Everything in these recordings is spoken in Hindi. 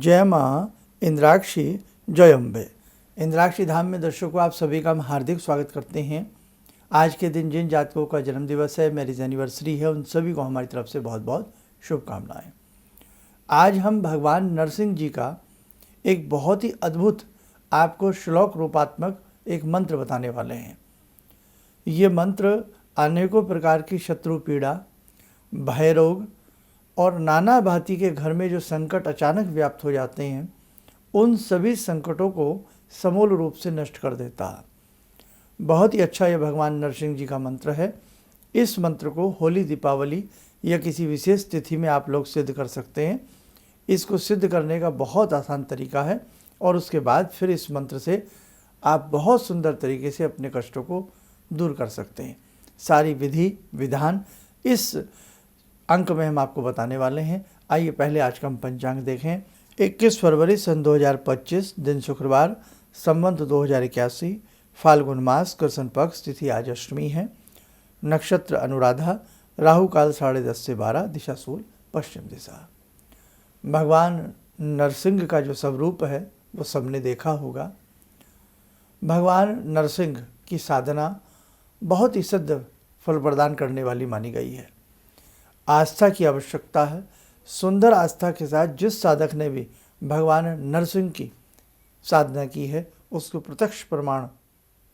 जय माँ इंद्राक्षी जय अम्बे। इंद्राक्षी धाम में दर्शकों आप सभी का हम हार्दिक स्वागत करते हैं। आज के दिन जिन जातकों का जन्म दिवस है, मैरिज एनिवर्सरी है, उन सभी को हमारी तरफ से बहुत बहुत शुभकामनाएं। आज हम भगवान नरसिंह जी का एक बहुत ही अद्भुत आपको श्लोक रूपात्मक एक मंत्र बताने वाले हैं। ये मंत्र अनेकों प्रकार की शत्रु पीड़ा, भय रोग और नाना भांति के घर में जो संकट अचानक व्याप्त हो जाते हैं, उन सभी संकटों को समूल रूप से नष्ट कर देता है। बहुत ही अच्छा ये भगवान नरसिंह जी का मंत्र है। इस मंत्र को होली, दीपावली या किसी विशेष तिथि में आप लोग सिद्ध कर सकते हैं। इसको सिद्ध करने का बहुत आसान तरीका है और उसके बाद फिर इस मंत्र से आप बहुत सुंदर तरीके से अपने कष्टों को दूर कर सकते हैं। सारी विधि विधान इस अंक में हम आपको बताने वाले हैं। आइए पहले आज का हम पंचांग देखें। 21 फरवरी सन 2025, दिन शुक्रवार, संवत 2081, फाल्गुन मास, कृष्ण पक्ष, तिथि आज अष्टमी है, नक्षत्र अनुराधा, राहु काल 10:30 से 12, दिशा सूल पश्चिम दिशा। भगवान नरसिंह का जो स्वरूप है वो सबने देखा होगा। भगवान नरसिंह की साधना बहुत ही सिद्ध फल प्रदान करने वाली मानी गई है। आस्था की आवश्यकता है। सुंदर आस्था के साथ जिस साधक ने भी भगवान नरसिंह की साधना की है, उसको प्रत्यक्ष प्रमाण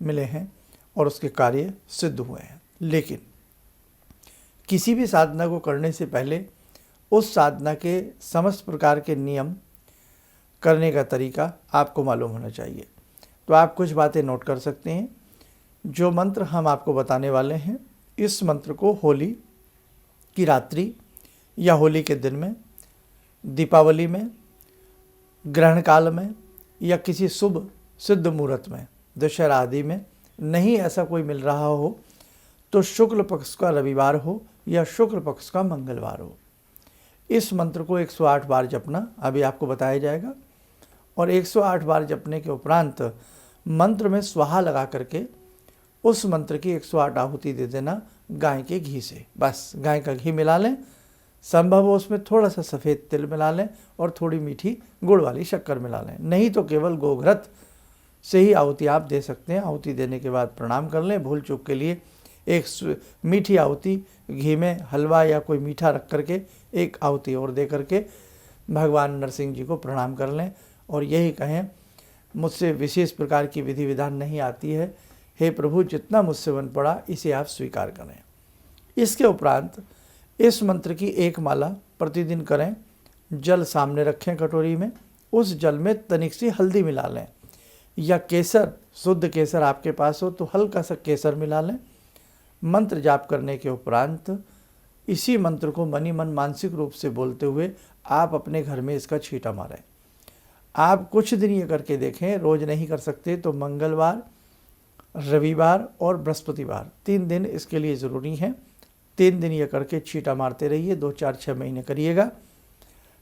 मिले हैं और उसके कार्य सिद्ध हुए हैं। लेकिन किसी भी साधना को करने से पहले उस साधना के समस्त प्रकार के नियम, करने का तरीका आपको मालूम होना चाहिए। तो आप कुछ बातें नोट कर सकते हैं। जो मंत्र हम आपको बताने वाले हैं, इस मंत्र को होली की रात्रि या होली के दिन में, दीपावली में, ग्रहण काल में या किसी शुभ सिद्ध मुहूर्त में, दशहरा आदि में, नहीं ऐसा कोई मिल रहा हो तो शुक्ल पक्ष का रविवार हो या शुक्ल पक्ष का मंगलवार हो, इस मंत्र को 108 बार जपना अभी आपको बताया जाएगा। और 108 बार जपने के उपरांत मंत्र में स्वाहा लगा करके उस मंत्र की 108 आहुति दे देना गाय के घी से। बस गाय का घी मिला लें, संभव हो उसमें थोड़ा सा सफ़ेद तिल मिला लें और थोड़ी मीठी गुड़ वाली शक्कर मिला लें। नहीं तो केवल गोघृत से ही आहुति आप दे सकते हैं। आहुति देने के बाद प्रणाम कर लें। भूल चूक के लिए एक मीठी आहुति घी में हलवा या कोई मीठा रख करके एक आहुति और दे करके भगवान नरसिंह जी को प्रणाम कर लें और यही कहें, मुझसे विशेष प्रकार की विधि विधान नहीं आती है, हे प्रभु जितना मुझसे बन पड़ा इसे आप स्वीकार करें। इसके उपरांत इस मंत्र की एक माला प्रतिदिन करें। जल सामने रखें कटोरी में, उस जल में तनिक सी हल्दी मिला लें या केसर, शुद्ध केसर आपके पास हो तो हल्का सा केसर मिला लें। मंत्र जाप करने के उपरांत इसी मंत्र को मनी मन मानसिक रूप से बोलते हुए आप अपने घर में इसका छींटा मारें। आप कुछ दिन ये करके देखें। रोज़ नहीं कर सकते तो मंगलवार, रविवार और बृहस्पतिवार 3 दिन इसके लिए ज़रूरी हैं। 3 दिन ये करके छींटा मारते रहिए। 2, 4, 6 महीने करिएगा।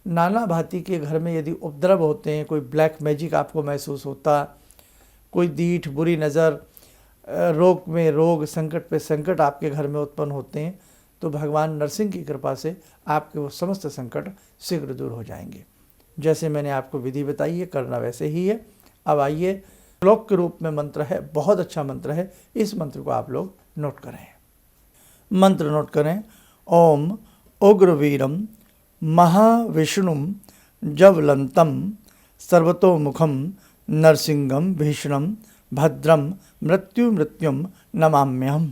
नाना भांति के घर में यदि उपद्रव होते हैं, कोई ब्लैक मैजिक आपको महसूस होता, कोई दीठ, बुरी नज़र, रोग में रोग, संकट पे संकट आपके घर में उत्पन्न होते हैं, तो भगवान नरसिंह की कृपा से आपके वो समस्त संकट शीघ्र दूर हो जाएंगे। जैसे मैंने आपको विधि बताई है, करना वैसे ही है। अब आइए, श्लोक के रूप में मंत्र है, बहुत अच्छा मंत्र है। इस मंत्र को आप लोग नोट करें। मंत्र नोट करें। ओम उग्रवीरम महाविष्णुम ज्वलंतम सर्वतोमुखम नरसिंहम भीषणम भद्रम मृत्युम नमाम्यहम्।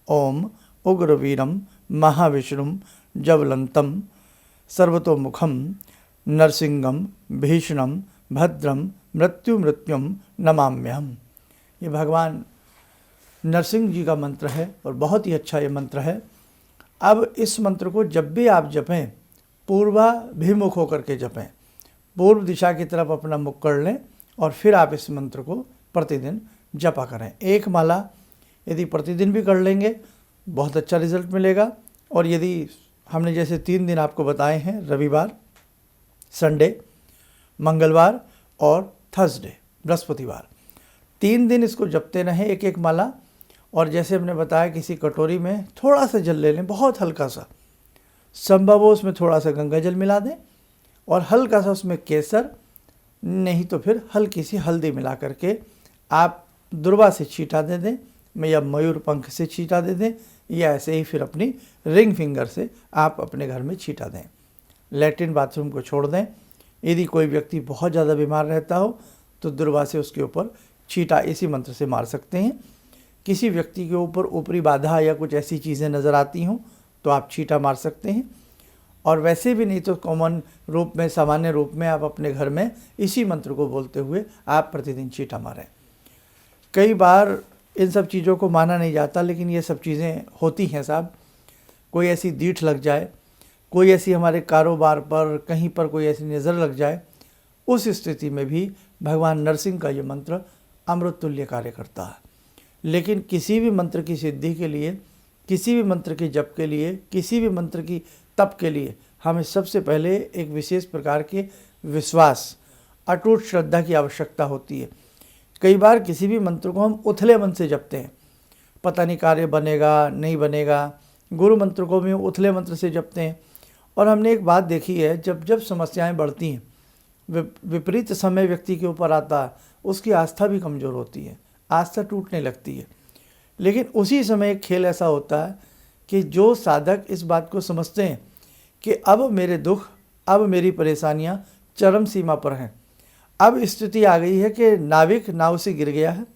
ओम उग्रवीरम महाविष्णुम ज्वलंतम सर्वतोमुखम नरसिंहम भीषणम भद्रम मृत्युम नमाम्यहम्। ये भगवान नरसिंह जी का मंत्र है और बहुत ही अच्छा ये मंत्र है। अब इस मंत्र को जब भी आप जपें, पूर्वाभिमुख होकर के जपें। पूर्व दिशा की तरफ अपना मुख कर लें और फिर आप इस मंत्र को प्रतिदिन जपा करें। एक माला यदि प्रतिदिन भी कर लेंगे बहुत अच्छा रिजल्ट मिलेगा। और यदि हमने जैसे 3 दिन आपको बताए हैं, रविवार, संडे, मंगलवार और थर्सडे, बृहस्पतिवार, 3 दिन इसको जपते रहें एक एक माला। और जैसे हमने बताया, किसी कटोरी में थोड़ा सा जल ले लें, बहुत हल्का सा, संभव हो उसमें थोड़ा सा गंगा जल मिला दें और हल्का सा उसमें केसर, नहीं तो फिर हल्की सी हल्दी मिला करके आप दुर्वा से छींटा दे दें या मयूर पंख से छींटा दे दें, या ऐसे ही फिर अपनी रिंग फिंगर से आप अपने घर में छींटा दें। लैट्रिन बाथरूम को छोड़ दें। यदि कोई व्यक्ति बहुत ज़्यादा बीमार रहता हो तो दुर्वा से उसके ऊपर छींटा इसी मंत्र से मार सकते हैं। किसी व्यक्ति के ऊपर ऊपरी बाधा या कुछ ऐसी चीज़ें नज़र आती हों तो आप छींटा मार सकते हैं। और वैसे भी नहीं तो कॉमन रूप में, सामान्य रूप में आप अपने घर में इसी मंत्र को बोलते हुए आप प्रतिदिन छींटा मारें। कई बार इन सब चीज़ों को माना नहीं जाता, लेकिन ये सब चीज़ें होती हैं साहब। कोई ऐसी दीठ लग जाए, कोई ऐसी हमारे कारोबार पर कहीं पर कोई ऐसी नज़र लग जाए, उस स्थिति में भी भगवान नरसिंह का ये मंत्र अमृत तुल्य कार्य करता है। लेकिन किसी भी मंत्र की सिद्धि के लिए, किसी भी मंत्र के जप के लिए, किसी भी मंत्र की तप के लिए हमें सबसे पहले एक विशेष प्रकार के विश्वास, अटूट श्रद्धा की आवश्यकता होती है। कई बार किसी भी मंत्र को हम उथले मन से जपते हैं, पता नहीं कार्य बनेगा नहीं बनेगा। गुरु मंत्र को भी उथले मंत्र से जपते हैं। और हमने एक बात देखी है, जब जब समस्याएं बढ़ती हैं, विपरीत समय व्यक्ति के ऊपर आता है, उसकी आस्था भी कमज़ोर होती है, आस्था टूटने लगती है। लेकिन उसी समय एक खेल ऐसा होता है कि जो साधक इस बात को समझते हैं कि अब मेरे दुख, अब मेरी परेशानियां चरम सीमा पर हैं, अब स्थिति आ गई है कि नाविक नाव से गिर गया है,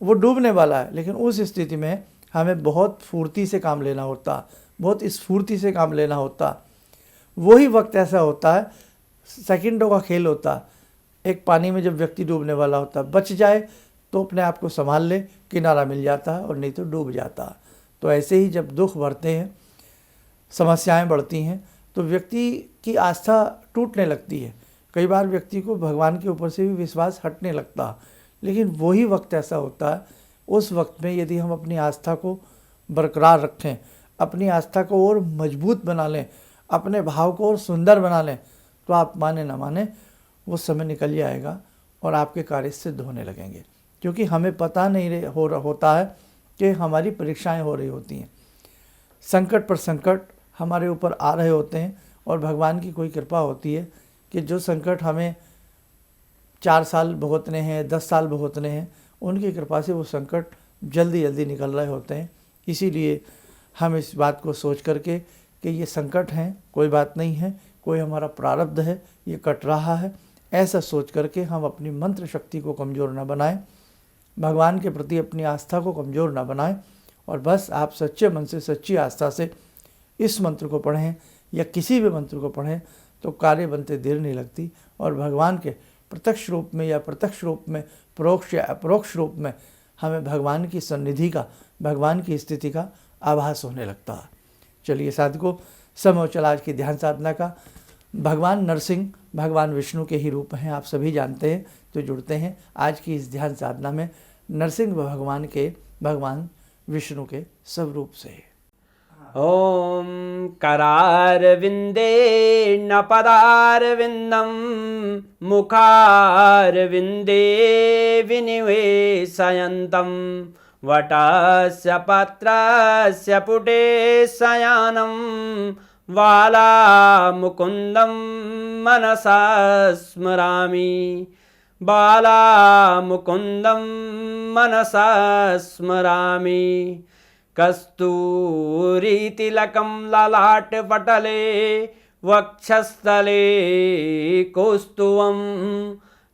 वो डूबने वाला है, लेकिन उस स्थिति में हमें बहुत फुर्ती से काम लेना होता, बहुत स्फूर्ति से काम लेना होता। वही वक्त ऐसा होता है, सेकंडों का खेल होता। एक पानी में जब व्यक्ति डूबने वाला होता, बच जाए तो अपने आप को संभाल ले, किनारा मिल जाता है, और नहीं तो डूब जाता है। तो ऐसे ही जब दुख बढ़ते हैं, समस्याएं बढ़ती हैं, तो व्यक्ति की आस्था टूटने लगती है। कई बार व्यक्ति को भगवान के ऊपर से भी विश्वास हटने लगता है। लेकिन वही वक्त ऐसा होता है, उस वक्त में यदि हम अपनी आस्था को बरकरार रखें, अपनी आस्था को और मजबूत बना लें, अपने भाव को और सुंदर बना लें, तो आप माने ना माने वो समय निकल जाएगा और आपके कार्य सिद्ध होने लगेंगे। क्योंकि हमें पता नहीं होता है कि हमारी परीक्षाएं हो रही होती हैं, संकट पर संकट हमारे ऊपर आ रहे होते हैं, और भगवान की कोई कृपा होती है कि जो संकट हमें 4 साल भुगतने हैं, 10 साल भुगतने हैं, उनकी कृपा से वो संकट जल्दी जल्दी निकल रहे होते हैं। इसीलिए हम इस बात को सोच करके कि ये संकट हैं, कोई बात नहीं है, कोई हमारा प्रारब्ध है, ये कट रहा है, ऐसा सोच करके हम अपनी मंत्र शक्ति को कमज़ोर ना बनाएं, भगवान के प्रति अपनी आस्था को कमज़ोर ना बनाएं, और बस आप सच्चे मन से, सच्ची आस्था से इस मंत्र को पढ़ें या किसी भी मंत्र को पढ़ें तो कार्य बनते देर नहीं लगती, और भगवान के प्रत्यक्ष रूप में या प्रत्यक्ष रूप में, परोक्ष या अपरोक्ष रूप में हमें भगवान की सन्निधि का, भगवान की स्थिति का आभास होने लगता है। चलिए साधकों, समय हो चला आज की ध्यान साधना का। भगवान नरसिंह भगवान विष्णु के ही रूप हैं, आप सभी जानते हैं। तो जुड़ते हैं आज की इस ध्यान साधना में नरसिंह भगवान के, भगवान विष्णु के सब रूप से। ॐ करारविन्दे न पदारविन्दं मुखारविन्दे विनिवेशयन्तं वटस्य पत्रस्य पुटे शयनं बालामुकुन्दं मनसा स्मरामि, बालामुकुन्दं मनसा स्मरामि। कस्तूरीतिलकं ललाटपटले वक्षस्थले कौस्तुभं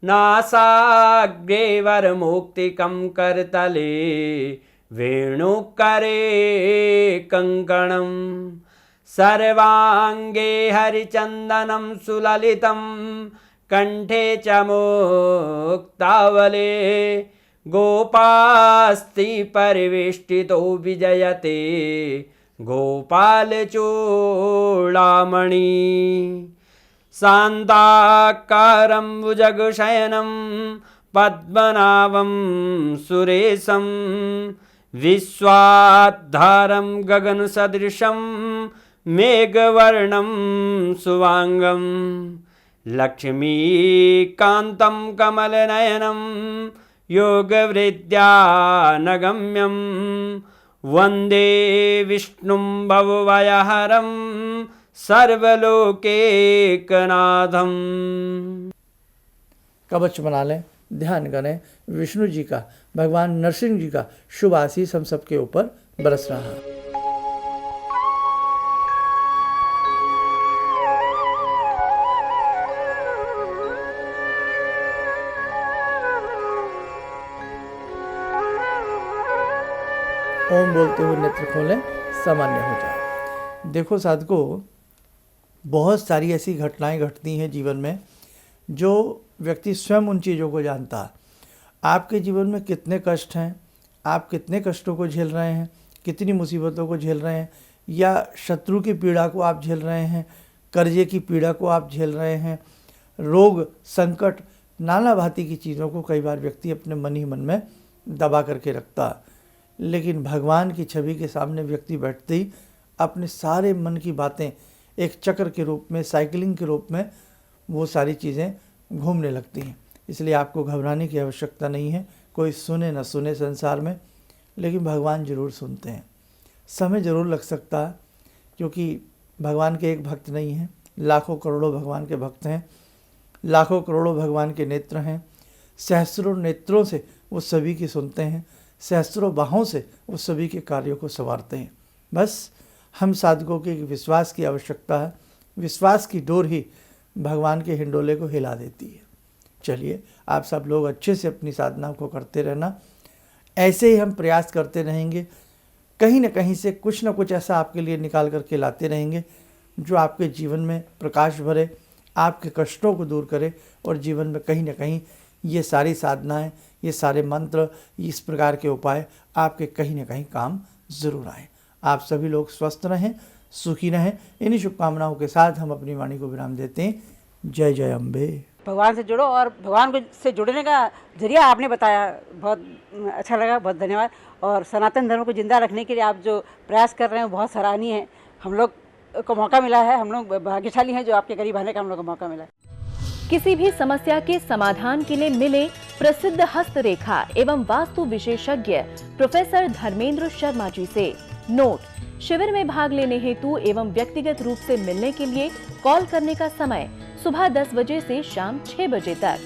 नासाग्रे वरमौक्तिकं करतले वेणुकरे कङ्कणं सर्वाङ्गे हरिचन्दनं सुललितं कंठे च मुक्तावले गोपास्ति परिवेष्टितो विजयते गोपालचूडामणि शान्ताकारं भुजगशयनं पद्मनाभं सुरेशं विश्वाधारं गगनसदृशं मेघवर्णं शुभांगं लक्ष्मीकान्तं कमलनयनं योगवृद्ध्यानगम्यं वन्दे विष्णुं भवभयहरं सर्वलोकैकनाथम्। कवच बना लें, ध्यान करें विष्णु जी का, भगवान नरसिंह जी का शुभ आशीष हम सबके ऊपर बरस रहा है। ओम बोलते हुए नेत्र खोलें, सामान्य हो जाए। देखो साधकों, बहुत सारी ऐसी घटनाएं घटती हैं जीवन में जो व्यक्ति स्वयं उन चीज़ों को जानता है। आपके जीवन में कितने कष्ट हैं, आप कितने कष्टों को झेल रहे हैं, कितनी मुसीबतों को झेल रहे हैं, या शत्रु की पीड़ा को आप झेल रहे हैं, कर्जे की पीड़ा को आप झेल रहे हैं, रोग संकट नाना भांति की चीज़ों को कई बार व्यक्ति अपने मन ही मन में दबा करके रखता है। लेकिन भगवान की छवि के सामने व्यक्ति बैठते ही अपने सारे मन की बातें एक चक्र के रूप में, साइकिलिंग के रूप में वो सारी चीज़ें घूमने लगती हैं। इसलिए आपको घबराने की आवश्यकता नहीं है। कोई सुने न सुने संसार में, लेकिन भगवान जरूर सुनते हैं। समय ज़रूर लग सकता है, क्योंकि भगवान के एक भक्त नहीं हैं, लाखों करोड़ों भगवान के भक्त हैं, लाखों करोड़ों भगवान के नेत्र हैं। सहस्रों नेत्रों से वो सभी की सुनते हैं, सहस्रों बाहों से वो सभी के कार्यों को संवारते हैं। बस हम साधकों के विश्वास की आवश्यकता है। विश्वास की डोर ही भगवान के हिंडोले को हिला देती है। चलिए, आप सब लोग अच्छे से अपनी साधना को करते रहना। ऐसे ही हम प्रयास करते रहेंगे, कहीं न कहीं से कुछ न कुछ ऐसा आपके लिए निकाल करके लाते रहेंगे जो आपके जीवन में प्रकाश भरे, आपके कष्टों को दूर करे, और जीवन में कहीं न कहीं ये सारी साधनाएं, ये सारे मंत्र, इस प्रकार के उपाय आपके कहीं न कहीं काम ज़रूर आए। आप सभी लोग स्वस्थ रहें, सुखी रहें। इन्हीं शुभकामनाओं के साथ हम अपनी वाणी को विराम देते हैं। जय जय अम्बे। भगवान से जुड़ो, और भगवान को से जुड़ने का जरिया आपने बताया, बहुत अच्छा लगा, बहुत धन्यवाद। और सनातन धर्म को जिंदा रखने के लिए आप जो प्रयास कर रहे हैं बहुत सराहनीय है। हम लोग को मौका मिला है, हम लोग भाग्यशाली हैं जो आपके करीब आने का हम लोग को मौका मिला है। किसी भी समस्या के समाधान के लिए मिले प्रसिद्ध हस्तरेखा एवं वास्तु विशेषज्ञ प्रोफेसर धर्मेंद्र शर्मा जी से। नोट: शिविर में भाग लेने हेतु एवं व्यक्तिगत रूप से मिलने के लिए कॉल करने का समय सुबह 10 बजे से शाम 6 बजे तक।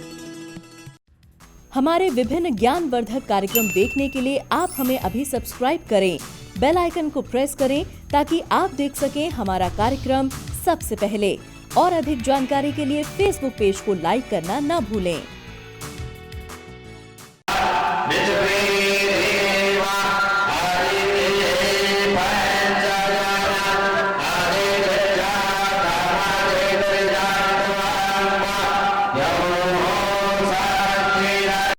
हमारे विभिन्न ज्ञानवर्धक कार्यक्रम देखने के लिए आप हमें अभी सब्सक्राइब करें, बेल आइकन को प्रेस करें ताकि आप देख सकें हमारा कार्यक्रम सबसे पहले। और अधिक जानकारी के लिए फेसबुक पेज को लाइक करना न भूलें।